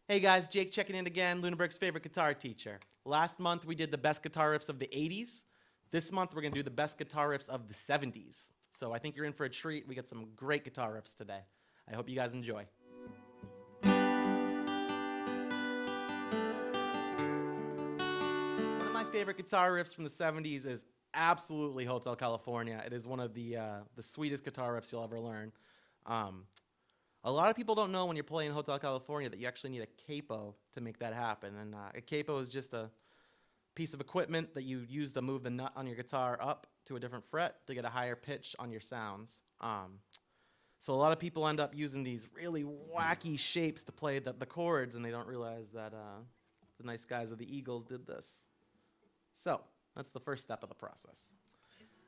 Hey guys, Jake checking in again, Lunenburg's favorite guitar teacher. Last month we did the best guitar riffs of the 80s. This month we're going to do the best guitar riffs of the 70s. So I think you're in for a treat. We got some great guitar riffs today. I hope you guys enjoy. One of my favorite guitar riffs from the 70s is absolutely Hotel California. It is one of the sweetest guitar riffs you'll ever learn. A lot of people don't know when you're playing Hotel California that you actually need a capo to make that happen. And a capo is just a piece of equipment that you use to move the nut on your guitar up to a different fret to get a higher pitch on your sounds. So a lot of people end up using these really wacky shapes to play the chords, and they don't realize that the nice guys of the Eagles did this. So that's the first step of the process.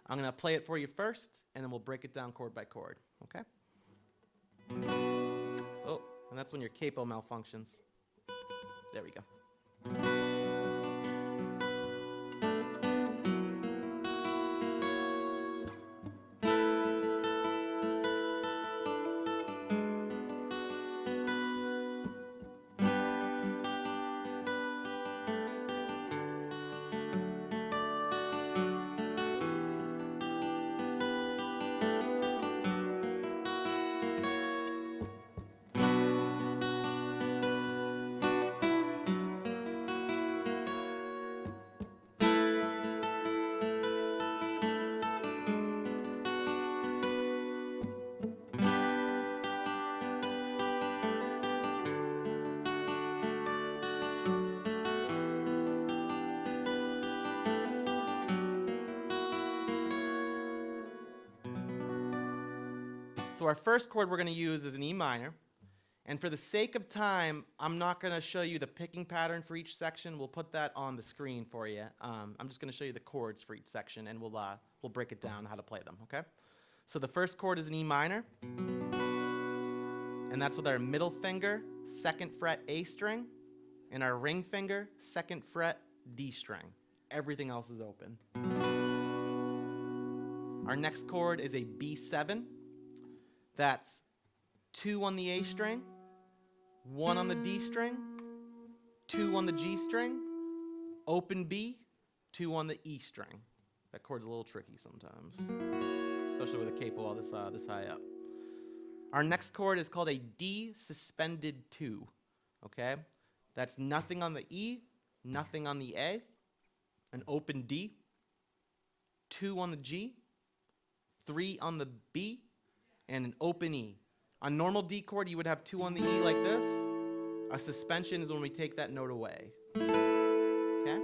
I'm going to play it for you first, and then we'll break it down chord by chord, okay? Oh, and that's when your capo malfunctions. There we go. So our first chord we're going to use is an E minor. And for the sake of time, I'm not going to show you the picking pattern for each section. We'll put that on the screen for you. I'm just going to show you the chords for each section, and we'll break it down how to play them, okay? So the first chord is an E minor. And that's with our middle finger, 2nd fret A string, and our ring finger, 2nd fret D string. Everything else is open. Our next chord is a B7. That's 2 on the A string, 1 on the D string, 2 on the G string, open B, 2 on the E string. That chord's a little tricky sometimes, especially with a capo all this high up. Our next chord is called a D suspended 2, okay? That's nothing on the E, nothing on the A, an open D, 2 on the G, 3 on the B, and an open E. On normal D chord, you would have 2 on the E like this. A suspension is when we take that note away. Okay?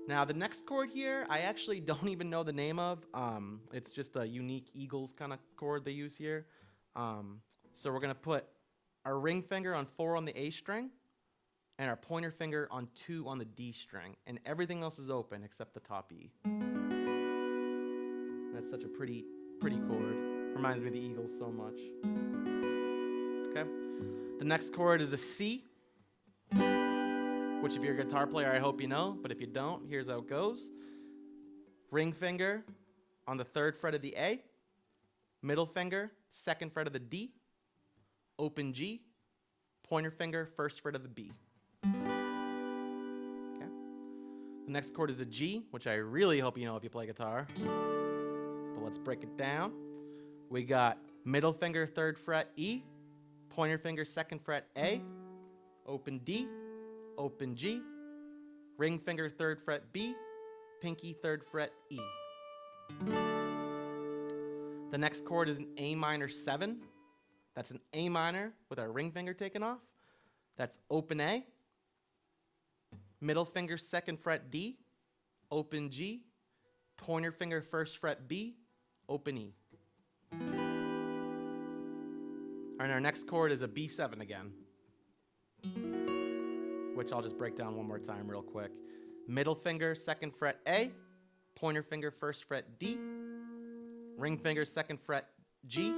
Now, the next chord here, I actually don't even know the name of. It's just a unique Eagles kind of chord they use here. So we're going to put our ring finger on 4 on the A string and our pointer finger on 2 on the D string. And everything else is open except the top E. That's such a pretty chord. Reminds me of the Eagles so much. Okay. The next chord is a C, which if you're a guitar player, I hope you know, but if you don't, here's how it goes. Ring finger on the 3rd fret of the A, middle finger, 2nd fret of the D, open G, pointer finger, 1st fret of the B. Okay. The next chord is a G, which I really hope you know if you play guitar. But let's break it down. We got middle finger, 3rd fret E, pointer finger, 2nd fret A, open D, open G, ring finger, 3rd fret B, pinky, 3rd fret E. The next chord is an A minor 7. That's an A minor with our ring finger taken off. That's open A, middle finger, 2nd fret D, open G, pointer finger, 1st fret B, open E. And our next chord is a B7 again, which I'll just break down one more time real quick. Middle finger, 2nd fret A, pointer finger, 1st fret D, ring finger, 2nd fret G,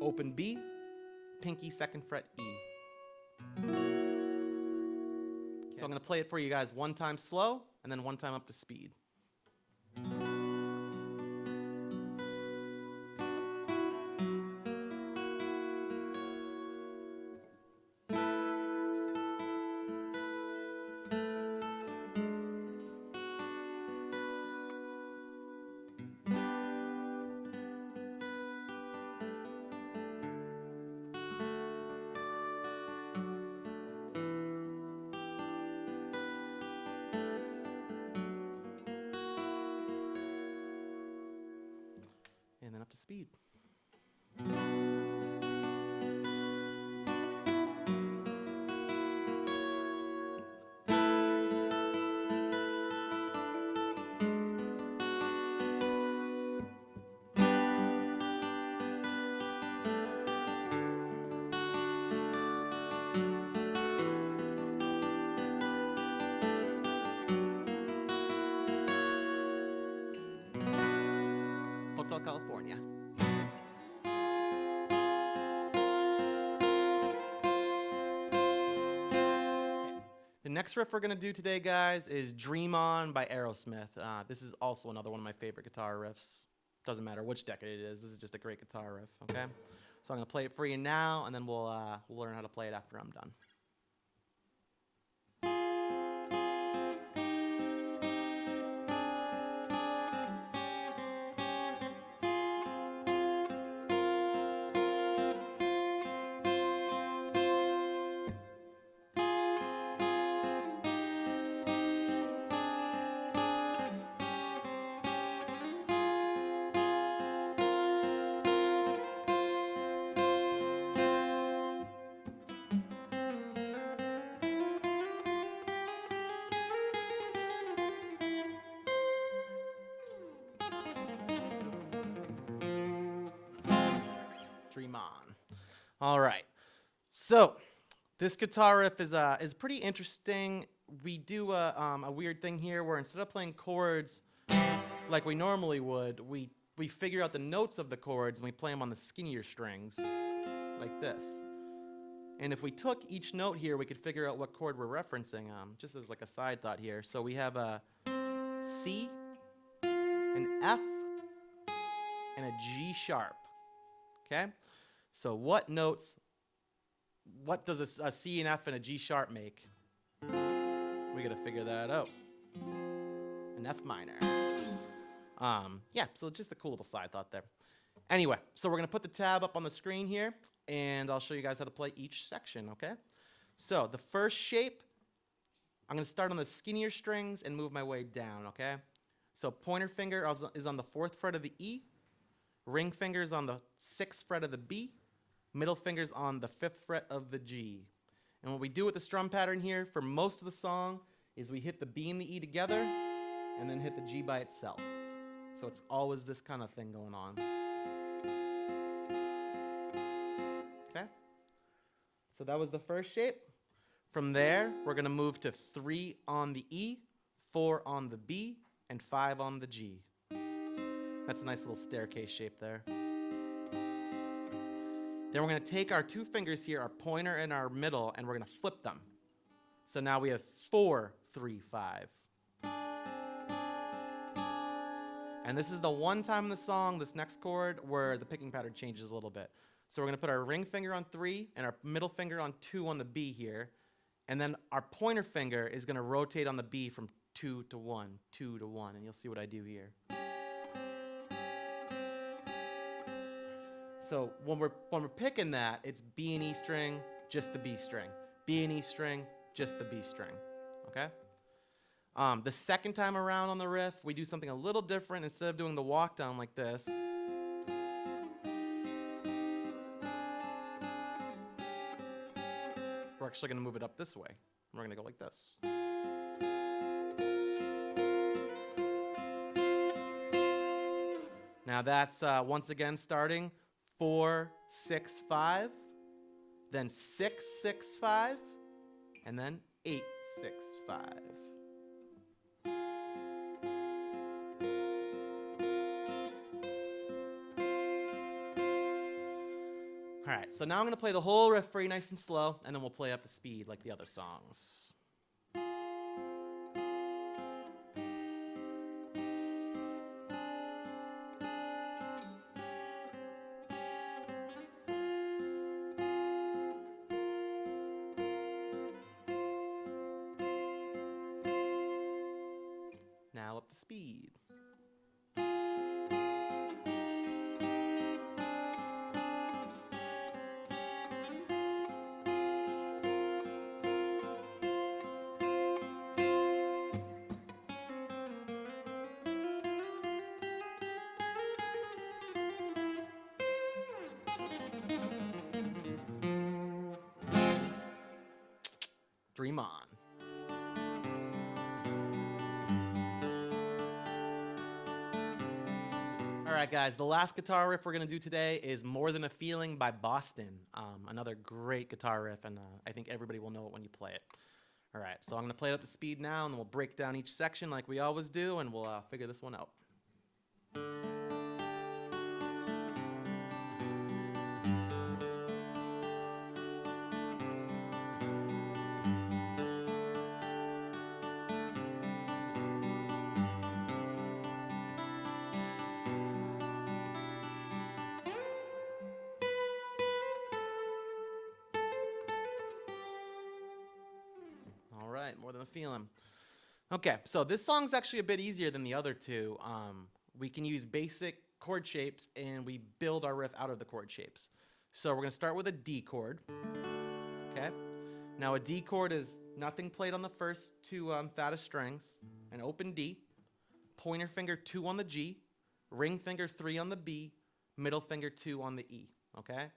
open B, pinky, 2nd fret E. Okay. So I'm going to play it for you guys one time slow and then one time up to speed. and then up to speed. Hotel California. The next riff we're going to do today, guys, is Dream On by Aerosmith. This is also another one of my favorite guitar riffs. Doesn't matter which decade it is. This is just a great guitar riff, okay? So I'm going to play it for you now, and then we'll learn how to play it after I'm done. Dream On. All right. So this guitar riff is pretty interesting. We do a weird thing here where instead of playing chords like we normally would, we figure out the notes of the chords and we play them on the skinnier strings like this. And if we took each note here, we could figure out what chord we're referencing, just as like a side thought here. So we have a C, an F, and a G sharp. Okay? So what notes, what does a C, an F, and a G sharp make? We got to figure that out. An F minor. Yeah, so just a cool little side thought there. Anyway, so we're going to put the tab up on the screen here, and I'll show you guys how to play each section, okay? So the first shape, I'm going to start on the skinnier strings and move my way down, okay? So pointer finger is on the 4th fret of the E, ring finger is on the 6th fret of the B, middle finger's on the 5th fret of the G. And what we do with the strum pattern here for most of the song is we hit the B and the E together and then hit the G by itself. So it's always this kind of thing going on. Okay? So that was the first shape. From there, we're going to move to 3 on the E, 4 on the B, and 5 on the G. That's a nice little staircase shape there. Then we're going to take our 2 fingers here, our pointer and our middle, and we're going to flip them. So now we have 4, 3, 5. And this is the one time in the song, this next chord, where the picking pattern changes a little bit. So we're going to put our ring finger on 3 and our middle finger on 2 on the B here. And then our pointer finger is going to rotate on the B from 2 to 1, 2 to 1. And you'll see what I do here. So when we're picking that, it's B and E string, just the B string. B and E string, just the B string. Okay? The second time around on the riff, we do something a little different. Instead of doing the walk down like this, we're actually going to move it up this way. We're going to go like this. Now that's once again starting 4, 6, 5, then 6, 6, 5, and then 8, 6, 5. All right, so now I'm going to play the whole riff for you nice and slow, and then we'll play up to speed like the other songs. Now up to speed. Dream on. All right, guys, the last guitar riff we're going to do today is More Than a Feeling by Boston. Another great guitar riff, and I think everybody will know it when you play it. All right, so I'm going to play it up to speed now, and then we'll break down each section like we always do, and we'll figure this one out. All right, More Than a Feeling. Okay, so this song's actually a bit easier than the other two. We can use basic chord shapes, and we build our riff out of the chord shapes. So we're going to start with a D chord. Okay. Now a D chord is nothing played on the first two fattest strings, an open D, pointer finger 2 on the G, ring finger 3 on the B, middle finger 2 on the E. Okay.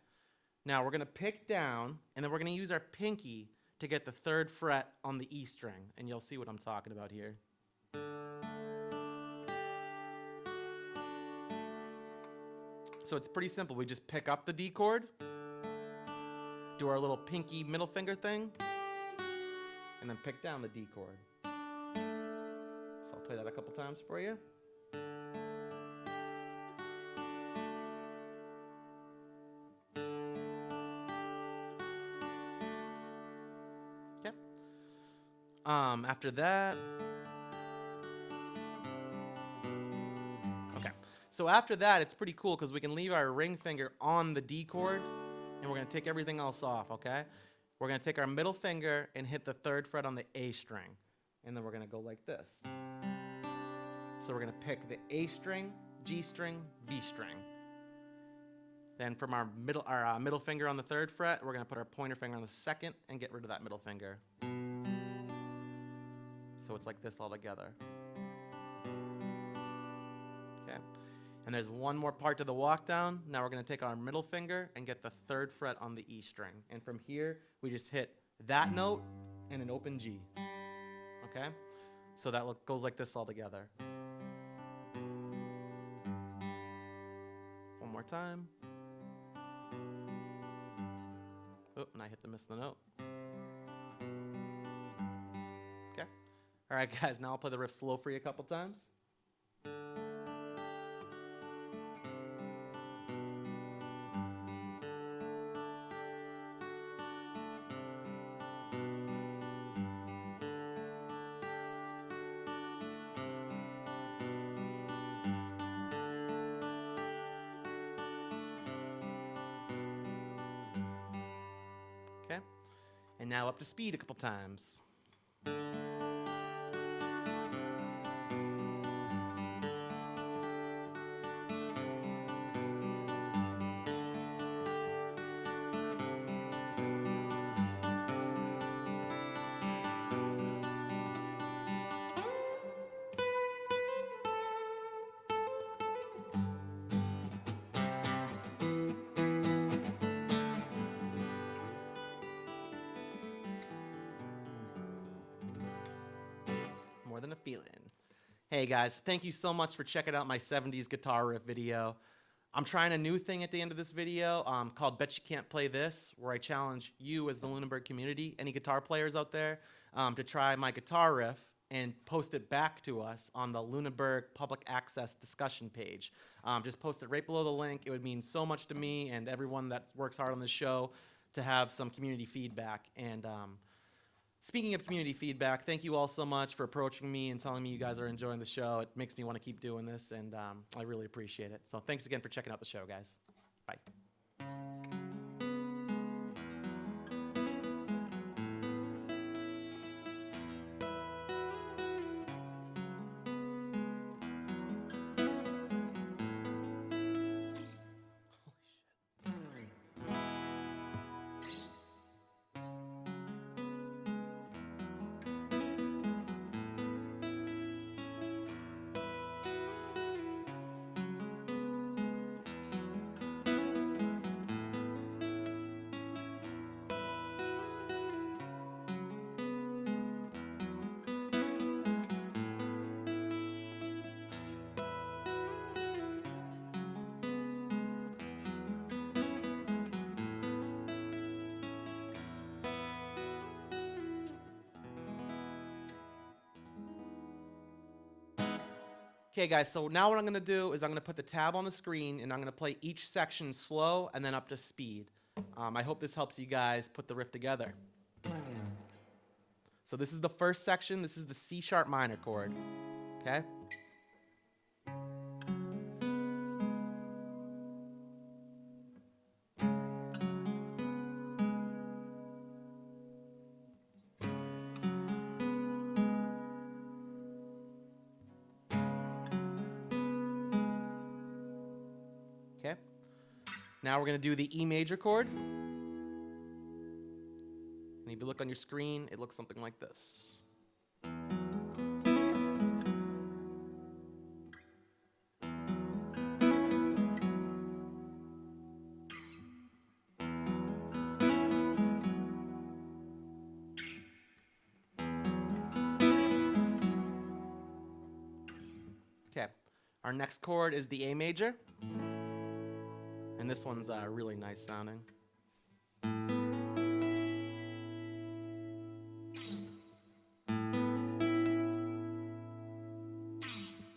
Now we're going to pick down, and then we're going to use our pinky to get the 3rd fret on the E string, and you'll see what I'm talking about here. So it's pretty simple. We just pick up the D chord, do our little pinky middle finger thing, and then pick down the D chord. So I'll play that a couple times for you. After that, okay. So after that, it's pretty cool because we can leave our ring finger on the D chord, and we're going to take everything else off, okay? We're going to take our middle finger and hit the 3rd fret on the A string, and then we're going to go like this. So we're going to pick the A string, G string, B string. Then from our middle finger on the 3rd fret, we're going to put our pointer finger on the 2nd and get rid of that middle finger. So it's like this all together. Okay. And there's one more part to the walk down. Now we're going to take our middle finger and get the 3rd fret on the E string. And from here, we just hit that note and an open G. Okay? So that goes like this all together. One more time. Oh, and I miss the note. Okay. All right, guys, now I'll play the riff slow for you a couple times. Okay. And now up to speed a couple times. More Than a Feeling. Hey guys, thank you so much for checking out my 70s guitar riff video. I'm trying a new thing at the end of this video called Bet You Can't Play This, where I challenge you as the Lunenburg community, any guitar players out there, to try my guitar riff and post it back to us on the Lunenburg public access discussion page. Just post it right below the link. It would mean so much to me and everyone that works hard on this show to have some community feedback. And speaking of community feedback, thank you all so much for approaching me and telling me you guys are enjoying the show. It makes me want to keep doing this, and I really appreciate it. So thanks again for checking out the show, guys. Bye. Okay, guys, so now what I'm going to do is I'm going to put the tab on the screen, and I'm going to play each section slow and then up to speed. I hope this helps you guys put the riff together. So this is the first section. This is the C sharp minor chord. Okay? Okay? Now we're going to do the E major chord. And if you look on your screen, it looks something like this. Okay, our next chord is the A major. And this one's really nice sounding.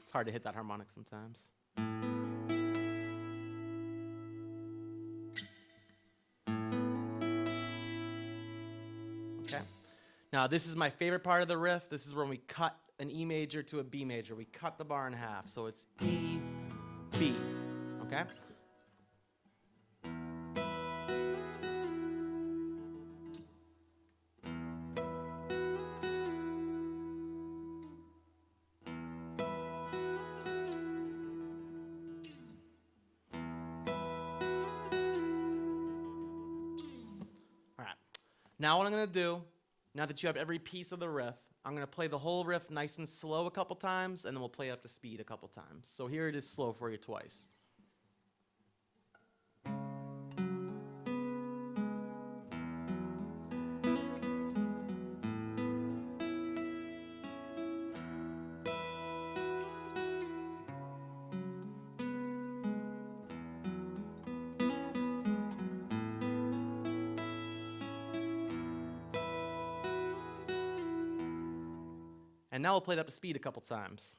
It's hard to hit that harmonic sometimes. Okay. Now this is my favorite part of the riff. This is when we cut an E major to a B major. We cut the bar in half. So it's E, B. Okay? Now what I'm going to do, now that you have every piece of the riff, I'm going to play the whole riff nice and slow a couple times, and then we'll play up to speed a couple times. So here it is slow for you twice. And now we'll play it up to speed a couple times.